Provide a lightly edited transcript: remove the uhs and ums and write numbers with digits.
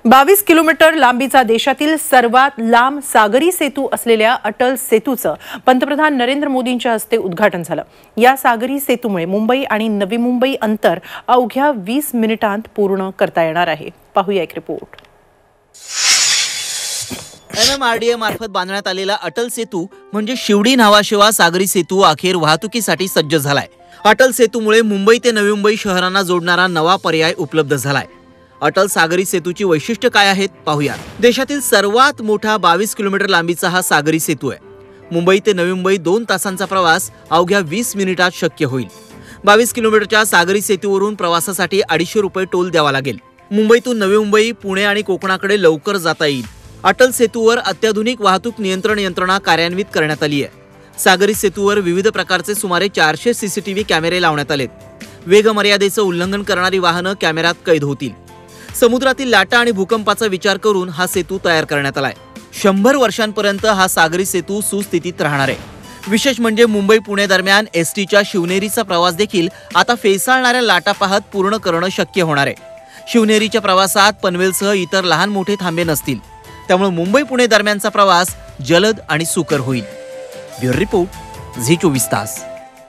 22 kilometre लांबीचा देशातील सर्वात लांब सागरी सेतू असलेल्या अटल सेतूचं पंतप्रधान नरेंद्र मोदींच्या हस्ते उद्घाटन झालं। या सागरी सेतूमुळे मुंबई आणि नवी मुंबई अंतर अवघ्या 20 मिनिटांत पूर्ण करता येणार आहे। पाहूया एक रिपोर्ट। MMRDA मार्फत बांधण्यात आलेला अटल सेतू म्हणजे शिवडी नावाशिवा सागरी सेतू अखेर वाहतुकीसाठी सज्ज झालाय। अटल सेतूमुळे मुंबई ते नवी मुंबई शहरांना जोडणारा नवा पर्याय उपलब्ध झालाय। अटल सागरी सेतूची वैशिष्ट्य काय आहेत पाहूया। देशातील सर्वात मोठा 22 किलोमीटर लांबीचा हा सागरी सेतू आहे। मुंबई ते नवी मुंबई 2 तासांचा प्रवास अवघ्या 20 मिनिटात शक्य होईल। 22 किलोमीटरच्या सागरी सेतूवरून प्रवासासाठी 250 रुपये टोल द्यावा लागेल। मुंबईतून नवी मुंबई, पुणे आणि कोकणाकडे लवकर जाता येईल। अटल सेतूवर अत्याधुनिक वाहतूक नियंत्रण यंत्रणा कार्यान्वित करण्यात आली आहे। सागरी सेतूवर विविध प्रकारचे सुमारे 400 CCTV कॅमेरे लावण्यात आलेत। वेग मर्यादेचं उल्लंघन करणारी वाहनं कॅमेऱ्यात कैद होतील। समुद्रातील लाटा आणि भूकंपाचा विचार करून हा सेतू तयार करण्यात आलाय। 100 वर्षांपर्यंत हा सागरी सेतू सुस्थितीत राहणार आहे। विशेष म्हणजे मुंबई पुणे दरम्यान STच्या शिवनेरीचा प्रवास देखील आता फेसाळणाऱ्या लाटा पाहत पूर्ण करणं शक्य होणार आहे। शिवनेरीच्या प्रवासात पनवेलसह इतर लहान मोठे थांबे नसतील, त्यामुळे मुंबई पुणे दरम्यानचा प्रवास जलद आणि सुकर होईल। ब्युरो रिपोर्ट, झी 24 तास।